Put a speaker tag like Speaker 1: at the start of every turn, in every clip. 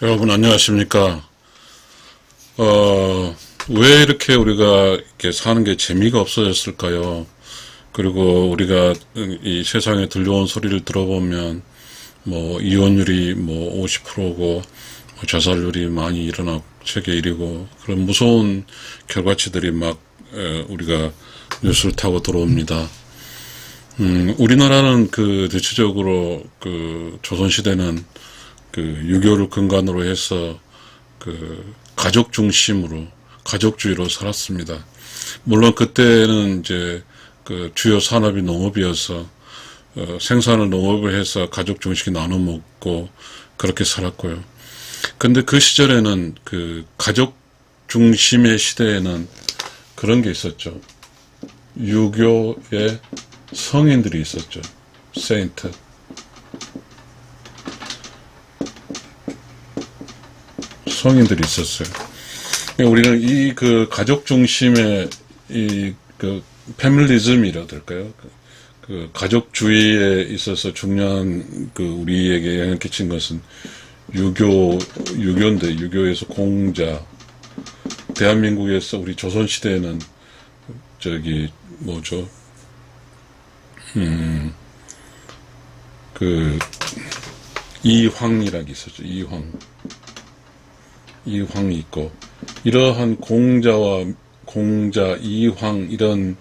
Speaker 1: 여러분 안녕하십니까? 왜 이렇게 우리가 이렇게 사는 게 재미가 없어졌을까요? 그리고 우리가 이 세상에 들려온 소리를 들어보면 뭐 이혼율이 뭐 50%고 자살률이 많이 일어나고 세계 1위고 그런 무서운 결과치들이 막 우리가 뉴스를 타고 들어옵니다. 우리나라는 대체적으로 조선시대는 유교를 근간으로 해서 가족 중심으로 가족주의로 살았습니다. 물론 그때는 이제 주요 산업이 농업이어서 생산을 농업을 해서 가족 중식이 나눠 먹고 그렇게 살았고요. 근데 그 시절에는 가족 중심의 시대에는 그런 게 있었죠. 유교의 성인들이 있었죠. 세인트. 성인들이 있었어요. 우리는 이 가족 중심의 패밀리즘이라 될까요? 가족주의에 있어서 중요한 우리에게 영향을 끼친 것은 유교인데, 유교에서 공자, 대한민국에서 우리 조선시대에는 뭐죠? 이황이라는 게 있었죠. 이황이 있고, 이러한 공자, 이황, 이런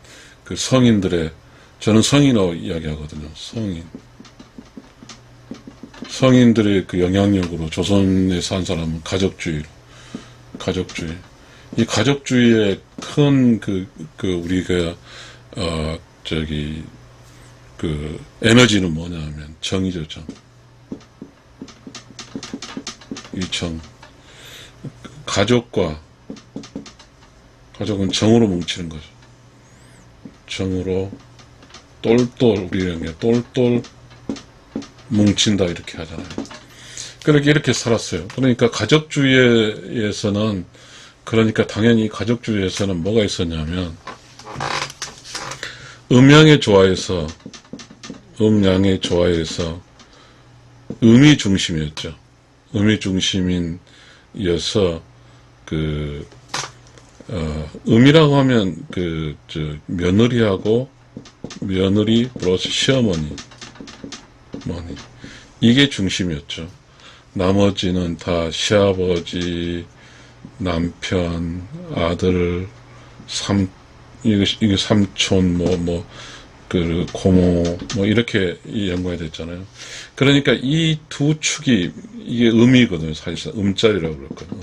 Speaker 1: 성인들의, 저는 성인으로 이야기하거든요. 성인들의 영향력으로 조선에 산 사람은 가족주의. 이 가족주의의 큰 우리가, 에너지는 뭐냐면 정이죠, 정. 이 정. 가족은 정으로 뭉치는 거죠. 정으로 똘똘, 우리는 똘똘 뭉친다 이렇게 하잖아요. 그렇게 이렇게 살았어요. 그러니까 가족주의에서는, 그러니까 당연히 가족주의에서는 뭐가 있었냐면 음양의 조화에서 음이 중심이었죠. 음이 중심이어서 음이라고 하면 며느리 플러스 시어머니, 이게 중심이었죠. 나머지는 다 시아버지, 남편, 아들, 이게 삼촌, 고모, 이렇게 연관이 됐잖아요. 그러니까 이 두 축이, 이게 음이거든요. 사실상 음자리라고 그랬거든요.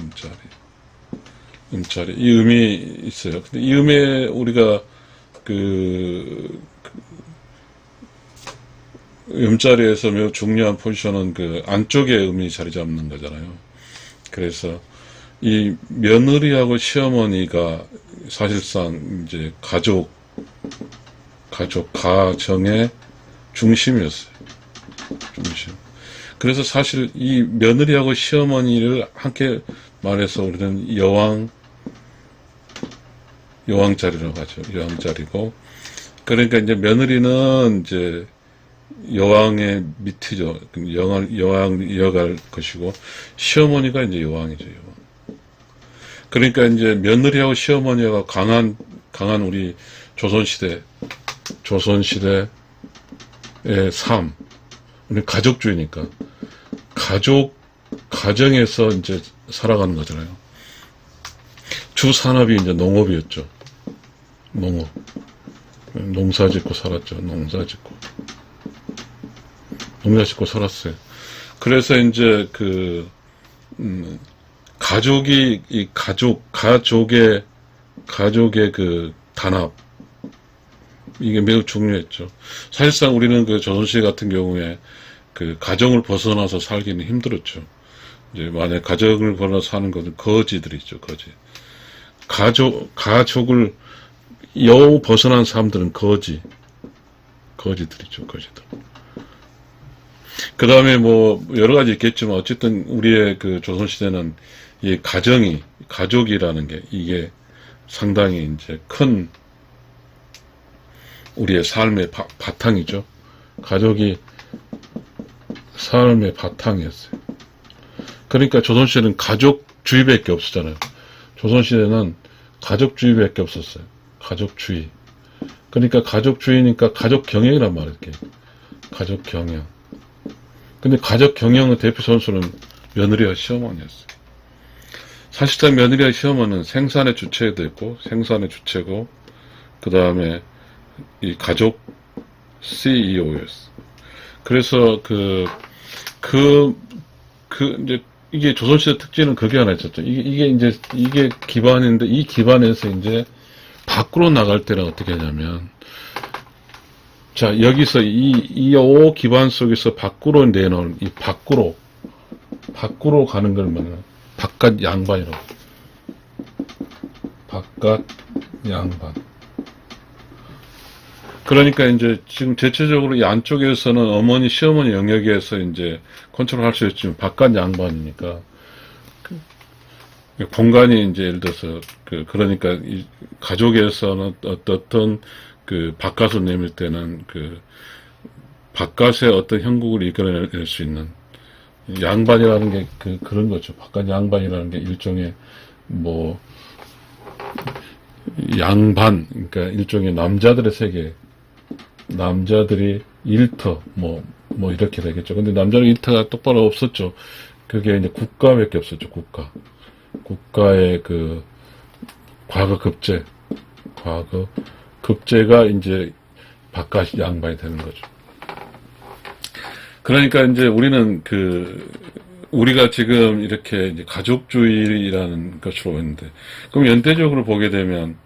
Speaker 1: 음자리. 이 음이 있어요. 근데 이 음에 우리가 음자리에서 매우 중요한 포지션은 안쪽에 음이 자리 잡는 거잖아요. 그래서 이 며느리하고 시어머니가 사실상 이제 가정의 중심이었어요. 그래서 사실 이 며느리하고 시어머니를 함께 말해서 우리는 여왕자리라고 하죠. 여왕자리고. 그러니까 이제 며느리는 이제 여왕의 밑이죠. 여왕 이어갈 것이고, 시어머니가 이제 여왕이죠, 여왕. 그러니까 이제 며느리하고 시어머니가 강한 우리 조선시대의 삶. 우리 가족주의니까. 가정에서 이제 살아가는 거잖아요. 주 산업이 이제 농업이었죠. 농사 짓고 살았죠. 농사 짓고 살았어요. 그래서 이제 가족의 단합, 이게 매우 중요했죠. 사실상 우리는 조선시대 같은 경우에 가정을 벗어나서 살기는 힘들었죠. 이제 만약 가정을 벗어나서 사는 것은 거지들이 있죠, 거지. 가족을 여우 벗어난 사람들은 거지들이죠, 거지들. 그 다음에 여러 가지 있겠지만, 어쨌든 우리의 조선시대는 이 가족이라는 게 이게 상당히 이제 큰 우리의 삶의 바탕이죠. 가족이 삶의 바탕이었어요. 그러니까 조선시대는 가족주의밖에 없었잖아요. 조선시대는 가족주의밖에 없었어요. 가족주의. 그러니까 가족주의니까 가족경영이란 말이에요. 가족경영. 근데 가족경영의 대표 선수는 며느리와 시어머니였어요. 사실상 며느리와 시어머니는 생산의 주체도 있고, 생산의 주체고, 그 다음에 이 가족 CEO였어. 그래서 이제, 이게 조선시대 특징은 그게 하나 있었죠. 이게 기반인데, 이 기반에서 이제 밖으로 나갈 때는 어떻게 하냐면, 자, 여기서 오 기반 속에서 밖으로 내놓은, 밖으로 가는 걸 말하는, 바깥 양반이라고. 바깥 양반. 그러니까 이제 지금 대체적으로 이 안쪽에서는 어머니, 시어머니 영역에서 이제 컨트롤 할 수 있지만 바깥 양반이니까 공간이 이제 예를 들어서 그러니까 이 가족에서는 어떤 바깥으로 내밀 때는 바깥의 어떤 형국을 이끌어낼 수 있는 양반이라는 게 그런 거죠. 바깥 양반이라는 게 일종의 양반, 그러니까 일종의 남자들의 세계, 남자들이 일터, 이렇게 되겠죠. 근데 남자들 일터가 똑바로 없었죠. 그게 이제 국가밖에 없었죠, 국가. 국가의 과거 급제가 이제 바깥 양반이 되는 거죠. 그러니까 이제 우리는 우리가 지금 이렇게 이제 가족주의라는 것으로 했는데, 그럼 연대적으로 보게 되면,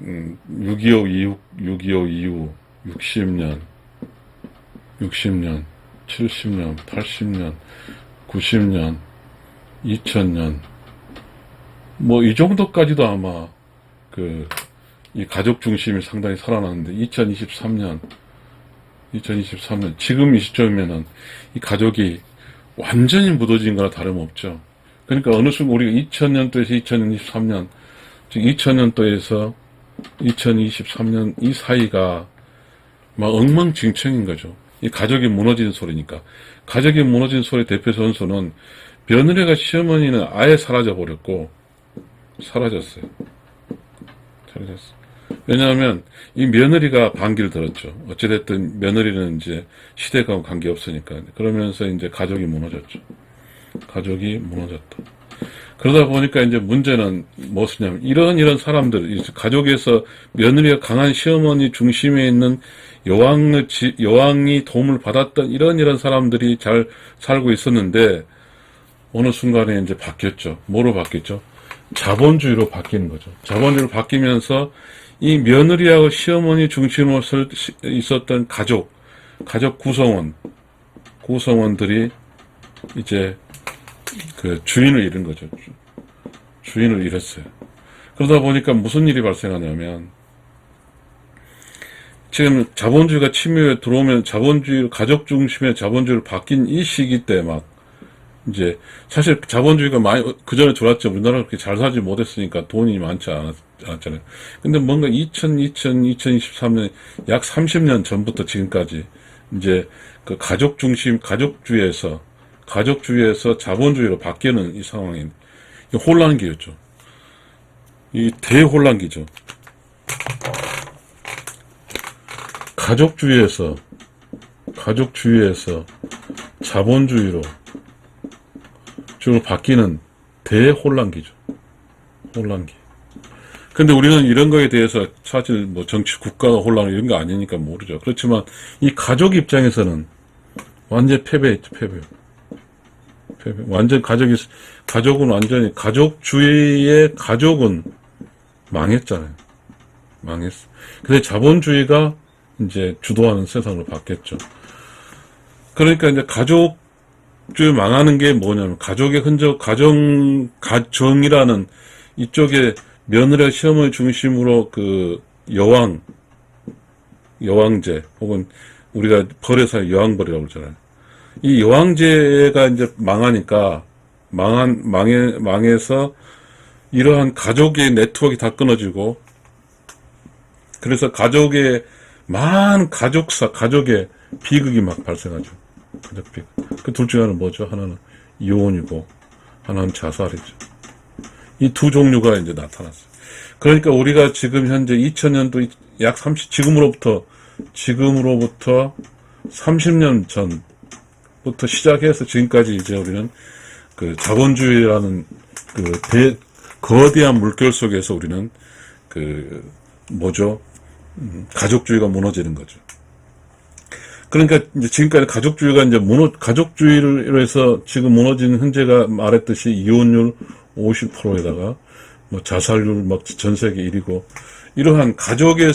Speaker 1: 6.25 이후, 60년, 70년, 80년, 90년, 2000년, 이 정도까지도 아마, 이 가족 중심이 상당히 살아났는데, 2023년, 지금 이 시점이면은, 이 가족이 완전히 무너진 거나 다름없죠. 그러니까 어느 순간 우리가 2000년도에서 2023년, 즉 2000년도에서 2023년 이 사이가 막 엉망진창인 거죠. 이 가족이 무너지는 소리니까. 가족이 무너진 소리 대표 선수는 며느리가 시어머니는 아예 사라졌어요. 왜냐하면 이 며느리가 반기를 들었죠. 어찌됐든 며느리는 이제 시대가 관계없으니까. 그러면서 이제 가족이 무너졌죠. 가족이 무너졌다. 그러다 보니까 이제 문제는 무엇이냐면 이런 사람들, 가족에서 며느리가 강한 시어머니 중심에 있는 여왕이 도움을 받았던 이런 사람들이 잘 살고 있었는데 어느 순간에 이제 바뀌었죠. 뭐로 바뀌었죠? 자본주의로 바뀌는 거죠. 자본주의로 바뀌면서 이 며느리하고 시어머니 중심으로 있었던 가족 구성원들이 이제 주인을 잃은 거죠. 주인을 잃었어요. 그러다 보니까 무슨 일이 발생하냐면, 지금 자본주의가 침입에 들어오면 가족 중심의 자본주의로 바뀐 이 시기 때 이제, 사실 자본주의가 그 전에 들어왔죠. 우리나라가 그렇게 잘 살지 못했으니까 돈이 많지 않았잖아요. 근데 뭔가 2023년, 약 30년 전부터 지금까지, 이제, 가족주의에서 자본주의로 바뀌는 이 상황인, 이 혼란기였죠. 이 대혼란기죠. 가족주의에서 자본주의로 바뀌는 대혼란기죠. 혼란기. 근데 우리는 이런 거에 대해서 사실 정치, 국가가 혼란 이런 거 아니니까 모르죠. 그렇지만 이 가족 입장에서는 완전 패배했죠, 패배. 완전 가족은 완전히, 가족주의의 가족은 망했잖아요. 망했어. 근데 자본주의가 이제 주도하는 세상으로 바뀌었죠. 그러니까 이제 가족주의 망하는 게 뭐냐면, 가족의 흔적, 가정이라는 이쪽에 며느리와 시어머니 중심으로 여왕제, 혹은 우리가 벌에서 여왕벌이라고 그러잖아요. 이 여왕제가 이제 망하니까, 망해서 이러한 가족의 네트워크가 다 끊어지고, 그래서 가족의 가족의 비극이 막 발생하죠. 가족 비극. 그 둘 중에 하나는 뭐죠? 하나는 이혼이고 하나는 자살이죠. 이 두 종류가 이제 나타났어요. 그러니까 우리가 지금 현재 2000년도 약 지금으로부터 30년 전부터 시작해서 지금까지 이제 우리는 그 자본주의라는 그 거대한 물결 속에서 우리는 가족주의가 무너지는 거죠. 그러니까 이제 지금까지 가족주의가 이제 가족주의를 해서 지금 무너지는 현재가 말했듯이 이혼율 50%에다가 뭐 자살률 막 전 세계 1위고 이러한 가족의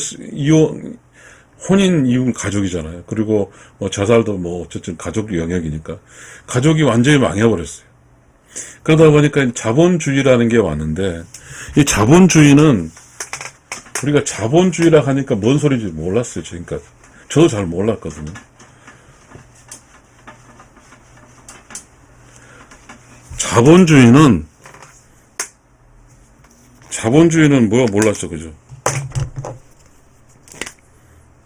Speaker 1: 혼인 이후 가족이잖아요. 그리고 뭐 자살도 뭐 어쨌든 가족 영역이니까 가족이 완전히 망해버렸어요. 그러다 보니까 자본주의라는 게 왔는데 이 자본주의는 우리가 자본주의라 하니까 뭔 소리인지 몰랐어요. 지금까지. 저도 잘 몰랐거든요. 자본주의는 뭐야 몰랐죠. 그죠?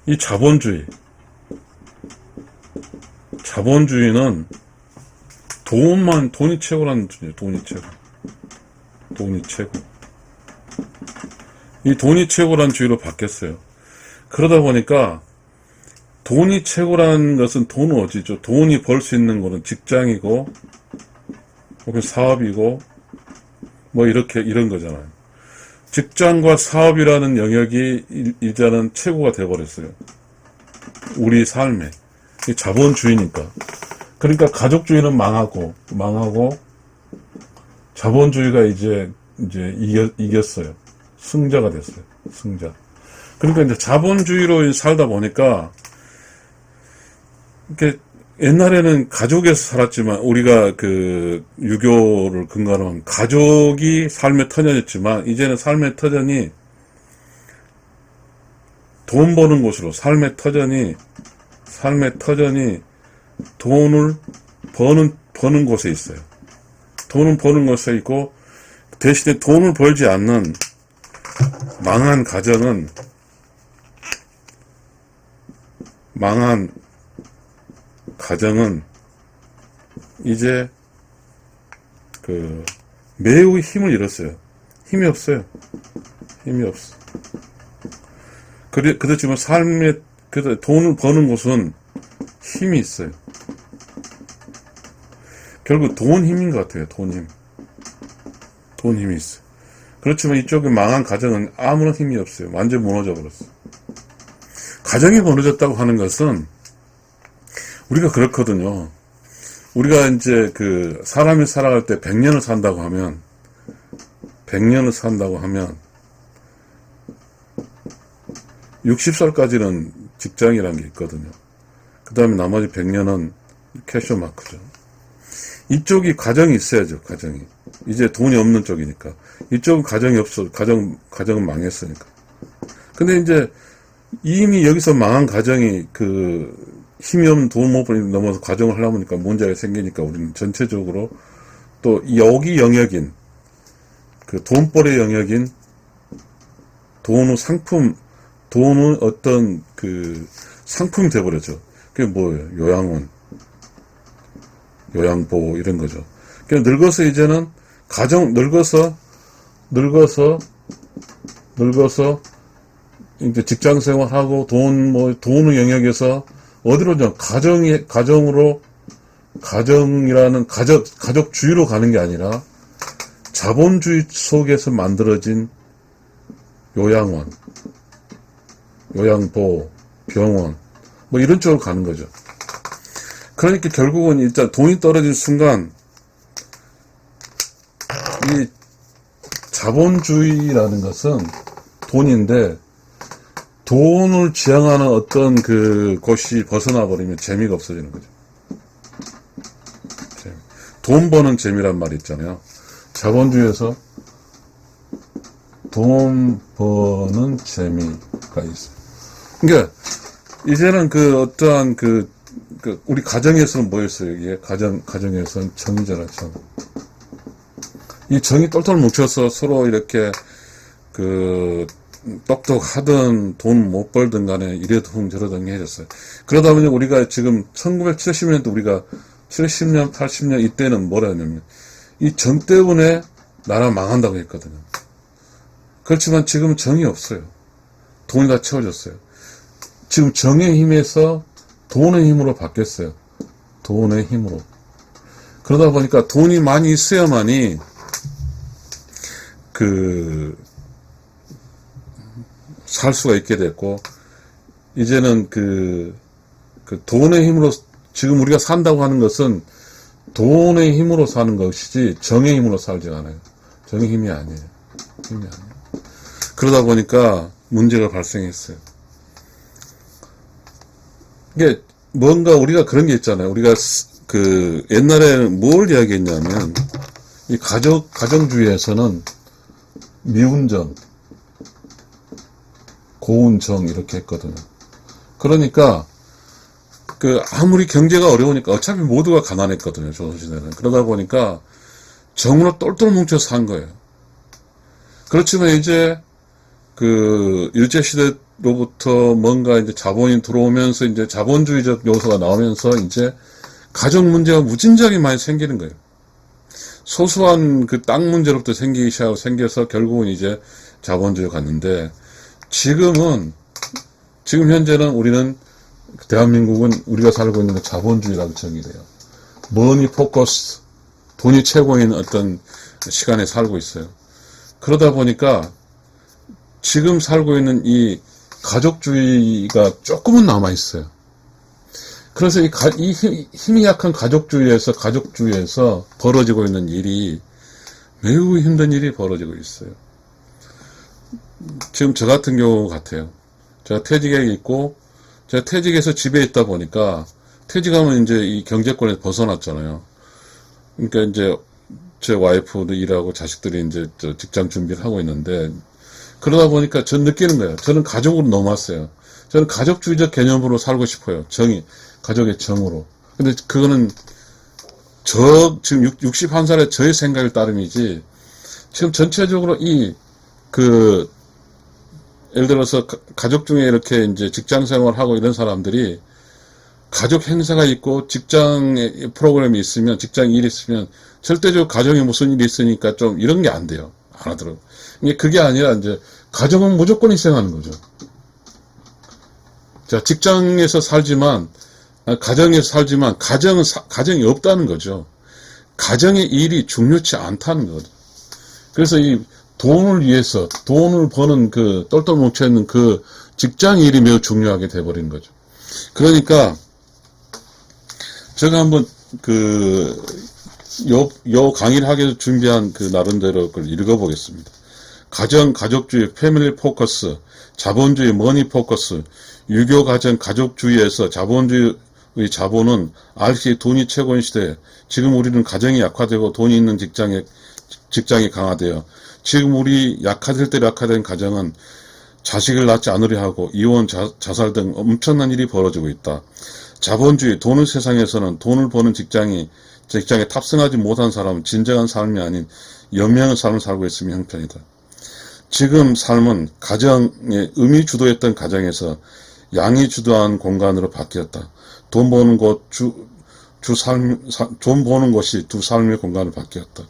Speaker 1: 이 자본주의는 돈이 최고라는 뜻이에요. 돈이 최고. 이 돈이 최고라는 주의로 바뀌었어요. 그러다 보니까 돈이 최고라는 것은 돈은 어디죠? 돈이 벌 수 있는 거는 직장이고, 혹은 사업이고, 뭐 이런 거잖아요. 직장과 사업이라는 영역이 일단은 최고가 돼버렸어요. 우리 삶에. 이 자본주의니까. 그러니까 가족주의는 망하고, 자본주의가 이제 이겼어요. 승자가 됐어요. 승자. 그러니까 이제 자본주의로 살다 보니까, 이렇게 옛날에는 가족에서 살았지만 우리가 유교를 근거로 한 가족이 삶의 터전이었지만 이제는 삶의 터전이 돈 버는 곳으로 삶의 터전이 돈을 버는 곳에 있어요. 돈을 버는 곳에 있고 대신에 돈을 벌지 않는 망한 가정은 이제 매우 힘을 잃었어요. 힘이 없어. 그렇지만 돈을 버는 곳은 힘이 있어요. 결국 돈 힘인 것 같아요. 돈 힘이 있어요. 그렇지만 이쪽에 망한 가정은 아무런 힘이 없어요. 완전 무너져 버렸어요. 가정이 무너졌다고 하는 것은 우리가 그렇거든요. 우리가 이제 사람이 살아갈 때 100년을 산다고 하면 60살까지는 직장이라는 게 있거든요. 그 다음에 나머지 100년은 캐셔 마크죠. 이쪽이 가정이 있어야죠. 가정이. 이제 돈이 없는 쪽이니까. 이쪽은 가정이 없어. 가정은 망했으니까. 근데 이제 이미 여기서 망한 가정이 힘이 없는 돈 못 벌이 넘어서 가정을 하려고 하니까 문제가 생기니까 우리는 전체적으로 또 여기 영역인 돈벌의 영역인 돈의 어떤 상품이 돼버렸죠. 그게 뭐예요? 요양보호 이런 거죠. 그러니까 늙어서 이제는 늙어서 이제 직장 생활하고 돈의 영역에서 어디로죠? 가정이라는 가족주의로 가는 게 아니라 자본주의 속에서 만들어진 요양원, 요양보호, 병원, 뭐 이런 쪽으로 가는 거죠. 그러니까 결국은 일단 돈이 떨어진 순간 이 자본주의라는 것은 돈인데 돈을 지향하는 어떤 곳이 벗어나 버리면 재미가 없어지는 거죠. 돈 버는 재미란 말이 있잖아요. 자본주의에서 돈 버는 재미가 있어요. 그러니까 이제는 어떠한 우리 가정에서는 뭐였어요? 이게 가정에서는 정이잖아요. 정. 이 정이 똘똘 뭉쳐서 서로 이렇게 똑똑하든 돈 못 벌든 간에 이래도 저러든 해졌어요. 그러다 보니 우리가 지금 1970년대 우리가 70년, 80년 이때는 뭐라 했냐면 이 정 때문에 나라 망한다고 했거든요. 그렇지만 지금은 정이 없어요. 돈이 다 채워졌어요. 지금 정의 힘에서 돈의 힘으로 바뀌었어요. 돈의 힘으로. 그러다 보니까 돈이 많이 있어야만이 살 수가 있게 됐고, 이제는 돈의 힘으로, 지금 우리가 산다고 하는 것은 돈의 힘으로 사는 것이지 정의 힘으로 살지 않아요. 정의 힘이 아니에요. 힘이 아니에요. 그러다 보니까 문제가 발생했어요. 이게 뭔가 우리가 그런 게 있잖아요. 우리가 옛날에 뭘 이야기했냐면 이 가정주의에서는 미운정, 고운정 이렇게 했거든요. 그러니까 아무리 경제가 어려우니까 어차피 모두가 가난했거든요. 조선시대는. 그러다 보니까 정으로 똘똘 뭉쳐서 산 거예요. 그렇지만 이제 일제시대로부터 뭔가 이제 자본이 들어오면서 이제 자본주의적 요소가 나오면서 이제 가정 문제가 무진장이 많이 생기는 거예요. 소소한 땅 문제로부터 생기기 시작하고 생겨서 결국은 이제 자본주의로 갔는데 지금 현재는 우리는 대한민국은 우리가 살고 있는 자본주의라고 정의돼요. 머니 포커스, 돈이 최고인 어떤 시간에 살고 있어요. 그러다 보니까 지금 살고 있는 이 가족주의가 조금은 남아있어요. 그래서 이 힘이 약한 가족주의에서 벌어지고 있는 일이 매우 힘든 일이 벌어지고 있어요. 지금 저 같은 경우 같아요. 제가 퇴직에 있고, 제가 퇴직해서 집에 있다 보니까, 퇴직하면 이제 이 경제권에서 벗어났잖아요. 그러니까 이제 제 와이프도 일하고 자식들이 이제 직장 준비를 하고 있는데, 그러다 보니까 전 느끼는 거예요. 저는 가족으로 넘어왔어요. 저는 가족주의적 개념으로 살고 싶어요. 가족의 정으로. 근데 그거는 지금 61살의 저의 생각일 따름이지, 지금 전체적으로 예를 들어서 가족 중에 이렇게 이제 직장 생활하고 이런 사람들이 가족 행사가 있고 직장에 프로그램이 있으면, 직장 일이 있으면 절대적으로 가정에 무슨 일이 있으니까 좀 이런 게 안 돼요. 안 하더라고요. 그게 아니라 이제 가정은 무조건 희생하는 거죠. 자, 직장에서 살지만, 가정에서 살지만 가정이 없다는 거죠. 가정의 일이 중요치 않다는 거죠. 그래서 이 돈을 위해서, 돈을 버는 똘똘 뭉쳐있는 직장 일이 매우 중요하게 돼버린 거죠. 그러니까, 제가 한번 요 강의를 하기 위해서 준비한 나름대로 그걸 읽어보겠습니다. 가족주의, 패밀리 포커스, 자본주의, 머니 포커스, 유교 가정, 가족주의에서 자본주의의 자본은 RC 돈이 최고인 시대에 지금 우리는 가정이 약화되고 돈이 있는 직장이 강화되어 지금 우리 약화될 때 약화된 가정은 자식을 낳지 않으려 하고 이혼, 자살 등 엄청난 일이 벌어지고 있다. 자본주의, 돈의 세상에서는 돈을 버는 직장에 탑승하지 못한 사람은 진정한 삶이 아닌 연명의 삶을 살고 있음이 형편이다. 지금 삶은 가정의 음이 주도했던 가정에서 양이 주도한 공간으로 바뀌었다. 돈 버는 것이 두 삶의 공간으로 바뀌었다.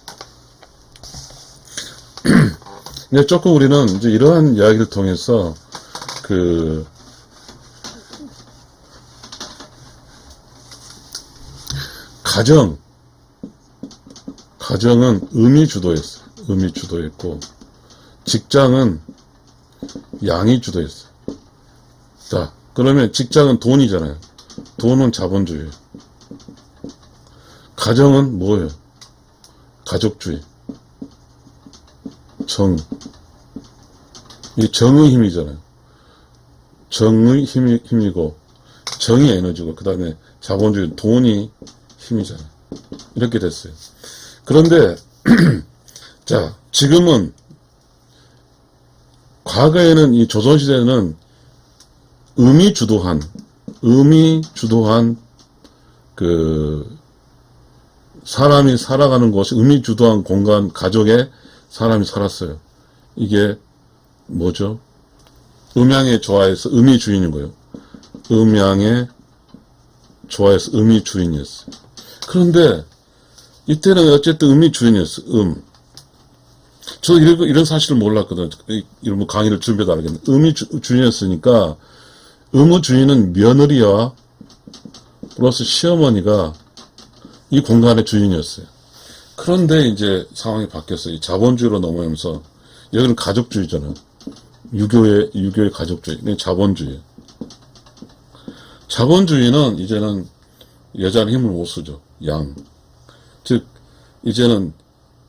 Speaker 1: 이제 조금 우리는 이제 이러한 이야기를 통해서 가정은 음이 주도했어. 음이 주도했고, 직장은 양이 주도했어. 자, 그러면 직장은 돈이잖아요. 돈은 자본주의. 가정은 뭐예요? 가족주의. 정. 이 정의 힘이잖아요. 정의 힘이고, 정이 에너지고, 그 다음에 자본주의, 돈이 힘이잖아요. 이렇게 됐어요. 그런데, 자, 지금은, 과거에는 이 조선시대는 음이 주도한 사람이 살아가는 곳이 음이 주도한 공간, 가족에 사람이 살았어요. 이게 뭐죠? 음양에 좋아해서 음이 주인인 거예요. 음양에 좋아해서 음이 주인이었어요. 그런데 이때는 어쨌든 음이 주인이었어. 저 이런 사실을 몰랐거든. 이런 뭐 강의를 준비하다 알겠는데 음이 주인이었으니까 음의 주인은 며느리와 플러스 시어머니가 이 공간의 주인이었어요. 그런데 이제 상황이 바뀌었어요. 이 자본주의로 넘어오면서 여기는 가족주의잖아요. 유교의 가족주의, 자본주의. 자본주의는 이제는 여자는 힘을 못 쓰죠. 양. 즉 이제는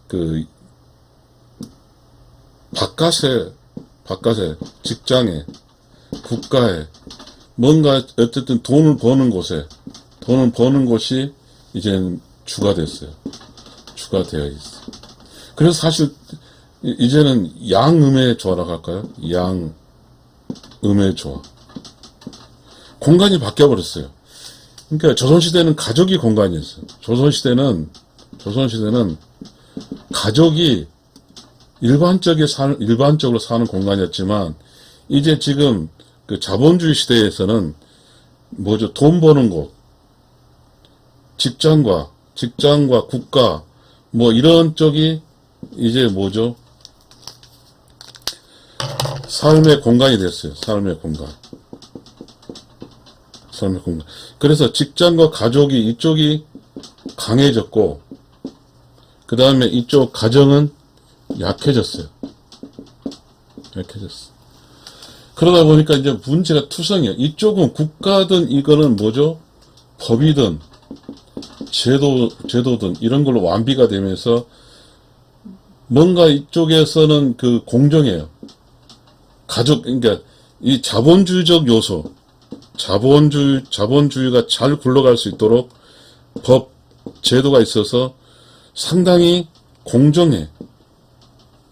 Speaker 1: 그 바깥에 직장에 국가에 뭔가 어쨌든 돈을 버는 곳이 이제는 주가 됐어요. 주가 되어 있어요. 그래서 사실 이제는 양음의 조화라고 할까요? 양음의 조화. 공간이 바뀌어버렸어요. 그러니까 조선시대는 가족이 공간이었어요. 조선시대는 가족이 일반적으로 사는 공간이었지만, 이제 지금 그 자본주의 시대에서는 뭐죠? 돈 버는 곳, 직장과 국가, 뭐 이런 쪽이 이제 뭐죠? 삶의 공간이 됐어요. 삶의 공간. 그래서 직장과 가족이 이쪽이 강해졌고, 그 다음에 이쪽 가정은 약해졌어요. 그러다 보니까 이제 문제가 투성이에요. 이쪽은 국가든 이거는 뭐죠? 법이든 제도든 이런 걸로 완비가 되면서 뭔가 이쪽에서는 그 공정해요. 그러니까 이 자본주의적 요소, 자본주의가 잘 굴러갈 수 있도록 법, 제도가 있어서 상당히 공정해.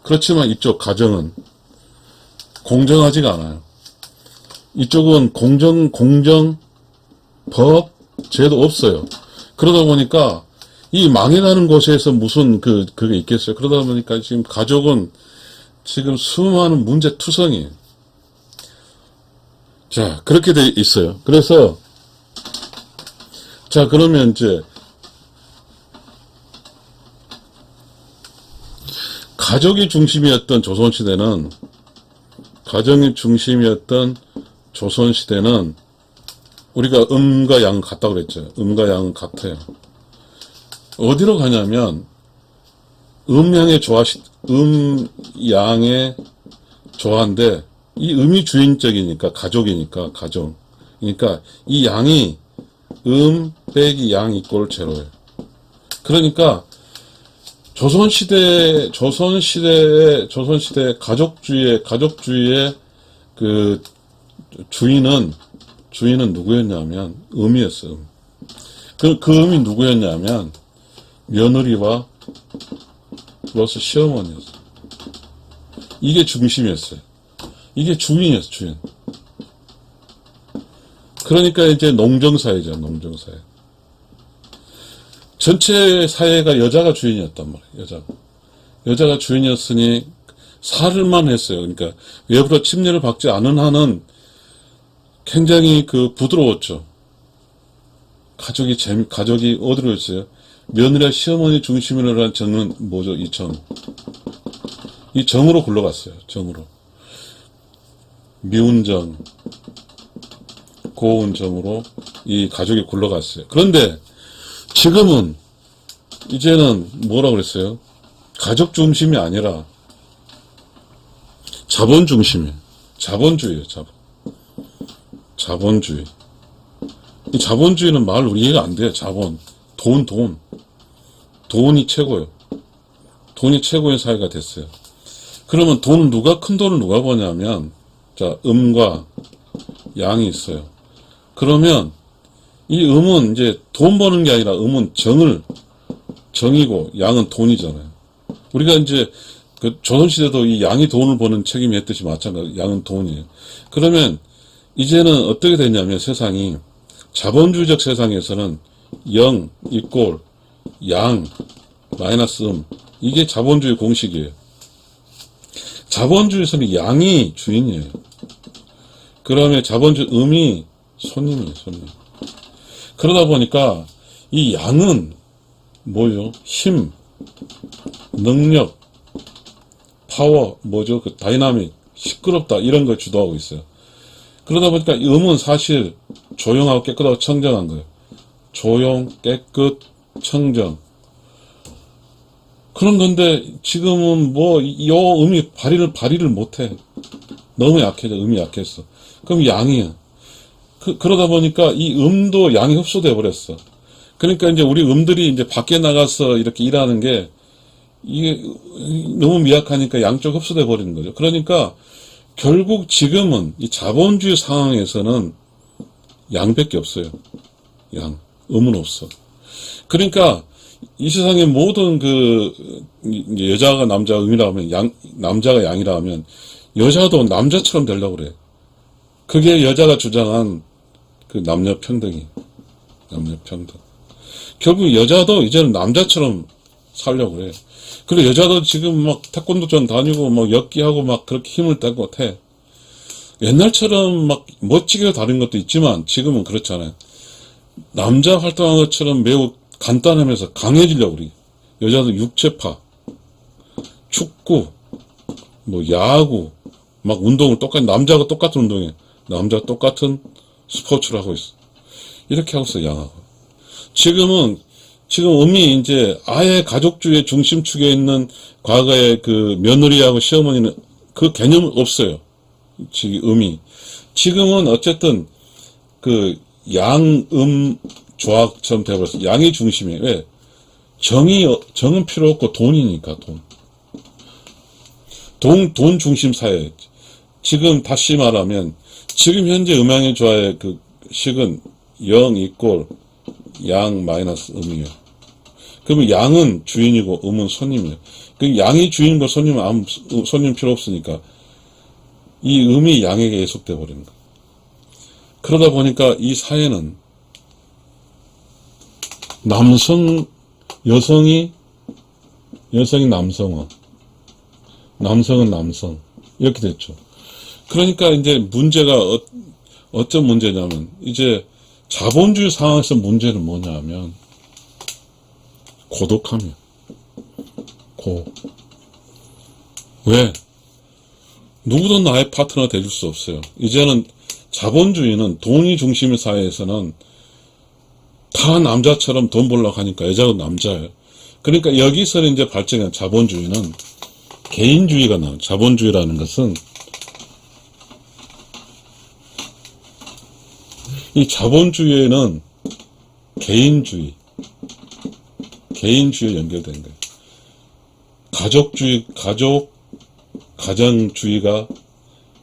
Speaker 1: 그렇지만 이쪽 가정은 공정하지가 않아요. 이쪽은 법, 제도 없어요. 그러다 보니까 이 망해가는 곳에서 무슨 그게 있겠어요. 그러다 보니까 지금 가족은 지금 수많은 문제투성이에요. 자, 그렇게 돼 있어요. 그래서, 자, 그러면 이제, 가족이 중심이었던 조선시대는 우리가 음과 양 같다고 그랬죠. 음과 양은 같아요. 어디로 가냐면 음양의 조화인데 이 음이 주인적이니까 가족이니까 가정. 그러니까 이 양이 음 빼기 양 이꼴 제로예요. 그러니까 조선시대 가족주의의 그 주인은 누구였냐면 음이었어요. 그 음이 누구였냐면 며느리와 플러스 시어머니였어요. 이게 중심이었어요. 이게 주인이었어요, 주인. 그러니까 이제 농정사회죠, 농정사회. 전체 사회가 여자가 주인이었단 말이에요, 여자가 주인이었으니 살을만 했어요. 그러니까 외부로 침례를 받지 않은 한은 굉장히 부드러웠죠. 가족이 어디로 있어요? 며느리와 시어머니 중심으로 한 정은 뭐죠? 이 정으로 굴러갔어요. 정으로. 미운 정, 고운 정으로 이 가족이 굴러갔어요. 그런데 지금은 이제는 뭐라고 그랬어요? 가족 중심이 아니라 자본 중심이에요. 자본주의예요. 자본주의. 이 자본주의는 말 우리 이해가 안 돼요. 돈이 최고예요. 돈이 최고의 사회가 됐어요. 그러면 큰 돈을 누가 버냐면, 자, 음과 양이 있어요. 그러면 이 음은 이제 돈 버는 게 아니라 음은 정이고 양은 돈이잖아요. 우리가 이제 조선시대도 이 양이 돈을 버는 책임이 했듯이 마찬가지로 양은 돈이에요. 그러면 이제는 어떻게 되냐면 세상이 자본주의적 세상에서는 0 이꼴 양 마이너스 이게 자본주의 공식이에요. 자본주의에서는 양이 주인이에요. 그러면 자본주의 음이 손님이에요, 손님. 그러다 보니까 이 양은 뭐요? 힘, 능력, 파워, 뭐죠? 그 다이나믹, 시끄럽다, 이런 걸 주도하고 있어요. 그러다 보니까 이 음은 사실 조용하고 깨끗하고 청정한 거예요. 조용, 깨끗, 청정. 그런 건데 지금은 뭐 요 음이 발휘를 못해. 너무 약해져. 음이 약했어. 그럼 양이야. 그러다 보니까 이 음도 양이 흡수돼 버렸어. 그러니까 이제 우리 음들이 이제 밖에 나가서 이렇게 일하는 게 이게 너무 미약하니까 양쪽 흡수돼 버리는 거죠. 그러니까 결국 지금은 이 자본주의 상황에서는 양밖에 없어요. 양. 음은 없어. 그러니까 이 세상의 모든 이제 여자가 남자가 음이라 하면 남자가 양이라 하면 여자도 남자처럼 되려고 그래. 그게 여자가 주장한 그 남녀 평등이. 남녀 평등. 결국 여자도 이제는 남자처럼 살려고 그래. 그리고 여자도 지금 막 태권도전 다니고 막 역기하고 막 그렇게 힘을 떼고 해. 옛날처럼 막 멋지게 다른 것도 있지만 지금은 그렇잖아요. 남자 활동한 것처럼 매우 간단하면서 강해지려고 그래. 여자도 육체파, 축구, 뭐 야구, 막 운동을 남자가 똑같은 운동해. 남자가 똑같은 스포츠를 하고 있어. 이렇게 하고 있어, 양하고. 지금 음이 이제 아예 가족주의 중심축에 있는 과거의 그 며느리하고 시어머니는 그 개념은 없어요. 지금 음이. 지금은 어쨌든 그 양음 조합처럼 되어버렸어. 양이 중심이에요. 왜? 정은 필요 없고 돈이니까, 돈 중심 사회. 지금 다시 말하면, 지금 현재 음양의 조화의 그 식은 0 이꼴 양 마이너스 음이에요. 그러면 양은 주인이고 음은 손님이에요. 그 양이 주인이고 손님은 손님 필요 없으니까 이 음이 양에게 예속돼 버리는 거예요. 그러다 보니까 이 사회는 여성이 남성어, 남성은 남성, 이렇게 됐죠. 그러니까 이제 문제가 어떤 문제냐면, 이제 자본주의 상황에서 문제는 뭐냐 하면, 고독함이에요. 왜? 누구도 나의 파트너가 돼줄 수 없어요. 이제는 자본주의는 돈이 중심의 사회에서는 다 남자처럼 돈 벌려고 하니까 여자도 남자예요. 그러니까 여기서 이제 발전한 자본주의는 개인주의가 나와요. 자본주의라는 것은 이 자본주의에는 개인주의에 연결된 거예요. 가정주의가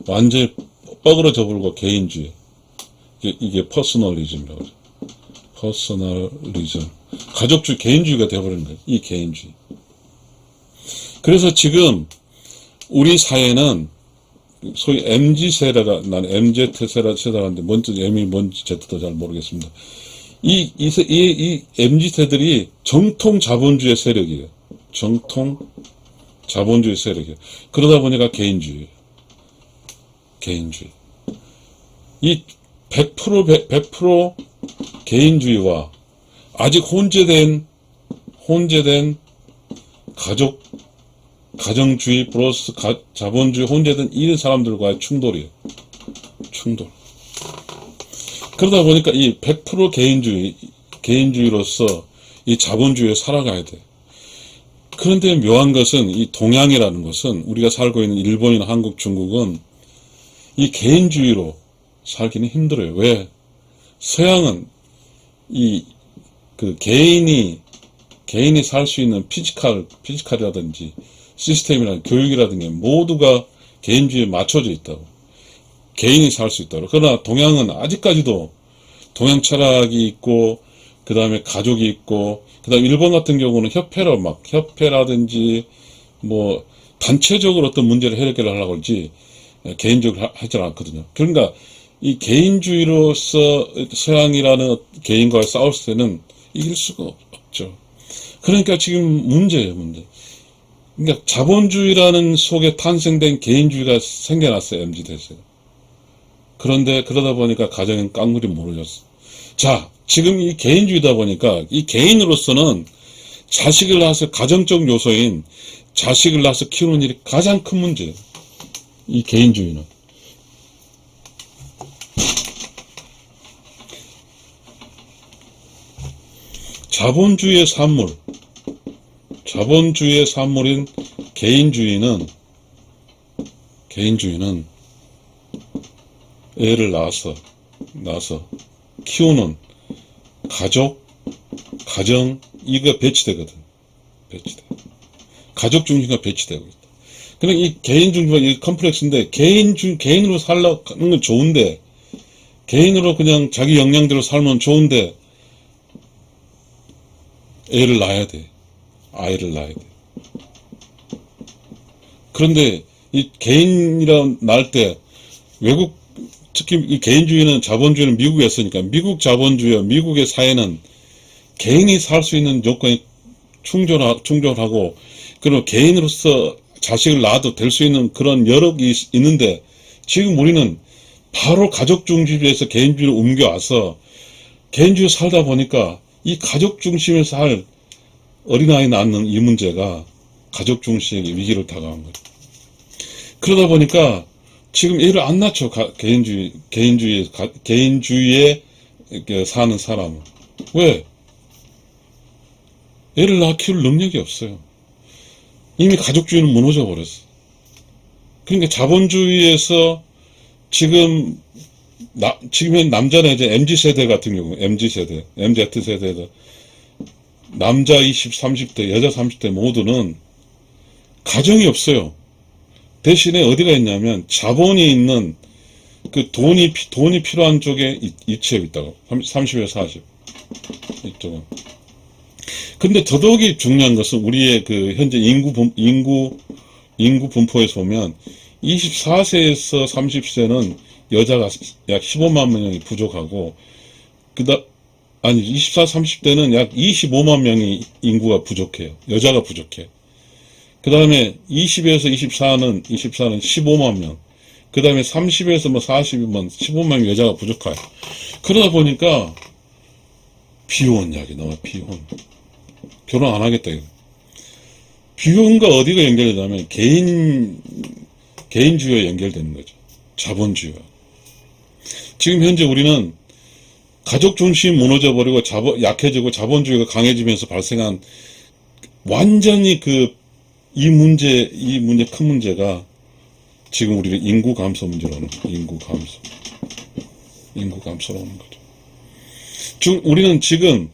Speaker 1: 완전히 뻐그러져 버리고 개인주의. 이게 퍼스널리즘이라고 그러죠. 퍼스널리즘. 가족주의, 개인주의가 되어버리는 거예요. 이 개인주의. 그래서 지금 우리 사회는 소위 MZ세대가, 난 MZ세대라는데 뭔지 M이 뭔지 Z도 잘 모르겠습니다. 이 MZ세들이 정통 자본주의 세력이에요. 정통 자본주의 세력이에요. 그러다 보니까 개인주의. 이 100% 개인주의와 아직 혼재된 가정주의 플러스 자본주의 혼재된 이 사람들과의 충돌이에요. 충돌. 그러다 보니까 이 100% 개인주의로서 이 자본주의에 살아가야 돼. 그런데 묘한 것은 이 동양이라는 것은 우리가 살고 있는 일본이나 한국, 중국은 이 개인주의로 살기는 힘들어요. 왜? 서양은 개인이 살 수 있는 피지컬이라든지 시스템이나 교육이라든지 모두가 개인주의에 맞춰져 있다고. 개인이 살 수 있다고. 그러나 동양은 아직까지도 동양 철학이 있고, 그 다음에 가족이 있고, 그 다음에 일본 같은 경우는 협회라든지, 뭐, 단체적으로 어떤 문제를 해결을 하려고 하지, 개인적으로 하지 않거든요. 그러니까, 이 개인주의로서 서양이라는 개인과 싸울 때는 이길 수가 없죠. 그러니까 지금 문제예요, 문제. 그러니까 자본주의라는 속에 탄생된 개인주의가 생겨났어요, MZ세대가. 그러다 보니까 가정엔 깡물이 무너졌어. 자, 지금 이 개인주의다 보니까 이 개인으로서는 자식을 낳아서 가정적 요소인 자식을 낳아서 키우는 일이 가장 큰 문제예요. 이 개인주의는. 자본주의의 산물인 개인주의는 애를 낳아서 키우는 가정, 이거 배치되거든. 가족 중심과 배치되고 있다. 그러니까 이 개인 중심과 이 컴플렉스인데, 개인으로 살라는 건 좋은데, 개인으로 그냥 자기 역량대로 살면 좋은데, 아이를 낳아야 돼. 그런데 이 개인이라 낳을 때 외국, 특히 이 개인주의는 자본주의는 미국에 있으니까 미국 자본주의와 미국의 사회는 개인이 살 수 있는 요건이 충족하고, 그리고 개인으로서 자식을 낳아도 될 수 있는 그런 여력이 있는데, 지금 우리는 바로 가족 중심에서 개인주의로 옮겨와서 개인주의로 살다 보니까 이 가족 중심에서 살 어린아이 낳는 이 문제가 가족 중심의 위기를 다가간 거예요. 그러다 보니까 지금 애를 안 낳죠. 개인주의에 사는 사람은. 왜? 애를 낳아 키울 능력이 없어요. 이미 가족주의는 무너져 버렸어. 그러니까 자본주의에서 지금 남자는 이제 MZ세대 같은 경우, MZ세대에서 남자 20, 30대, 여자 30대 모두는 가정이 없어요. 대신에 어디가 있냐면 자본이 있는 그 돈이 필요한 쪽에 위치해 있다고. 30에서 40. 이쪽은. 근데 더더욱이 중요한 것은 우리의 그 현재 인구 분포에서 보면 24세에서 30세는 여자가 약 15만 명이 부족하고, 24, 30대는 약 25만 명이 인구가 부족해요. 여자가 부족해. 그 다음에 20에서 24는 15만 명. 그 다음에 30에서 40이면 15만 명 여자가 부족해요. 그러다 보니까 비혼 이야기 나와. 비혼. 결혼 안 하겠다 이거. 비혼과 어디가 연결되냐면 개인주의와 연결되는 거죠. 자본주의와. 지금 현재 우리는 가족 중심이 무너져버리고 약해지고 자본주의가 강해지면서 발생한 완전히 이 문제 큰 문제가 지금 우리가 인구 감소 문제로 오는 거예요. 인구 감소로 오는 거죠. 우리는 지금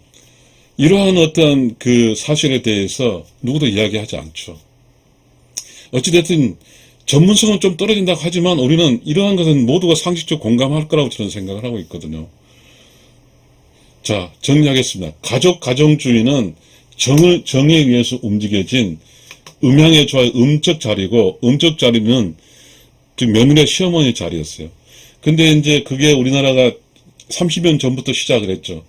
Speaker 1: 이러한 어떤 그 사실에 대해서 누구도 이야기하지 않죠. 어찌됐든 전문성은 좀 떨어진다고 하지만 우리는 이러한 것은 모두가 상식적으로 공감할 거라고 저는 생각을 하고 있거든요. 자, 정리하겠습니다. 가정주의는 정에 의해서 움직여진 음양의 조화의 음적 자리고, 음적 자리는 즉 며느리의 시어머니 자리였어요. 근데 이제 그게 우리나라가 30년 전부터 시작을 했죠.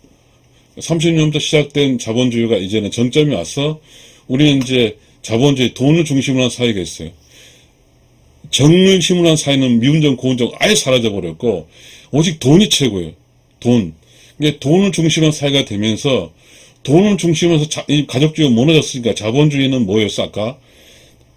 Speaker 1: 30년부터 시작된 자본주의가 이제는 정점이 와서 우리는 이제 자본주의, 돈을 중심으로 한 사회가 있어요. 정을 힘으로 한 사회는 미운정, 고운정 아예 사라져버렸고, 오직 돈이 최고예요. 돈을 중심으로 한 사회가 되면서, 돈을 중심으로 해서 이 가족주의가 무너졌으니까 자본주의는 뭐였어, 아까?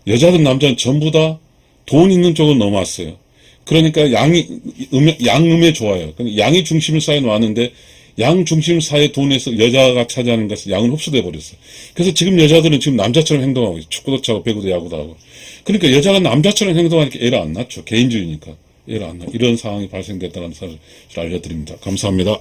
Speaker 1: 여자든 남자든 전부 다 돈 있는 쪽으로 넘어왔어요. 그러니까 양음에 좋아요. 양이 중심을 사회에 놓았는데, 양 중심 사회 돈에서 여자가 차지하는 것은 양은 흡수돼 버렸어요. 그래서 지금 여자들은 지금 남자처럼 행동하고 있어요. 축구도 차고 배구도 야구도 하고. 그러니까 여자가 남자처럼 행동하니까 애를 안 낳죠. 개인주의니까 애를 안 낳아. 이런 상황이 발생됐다는 사실을 알려드립니다. 감사합니다.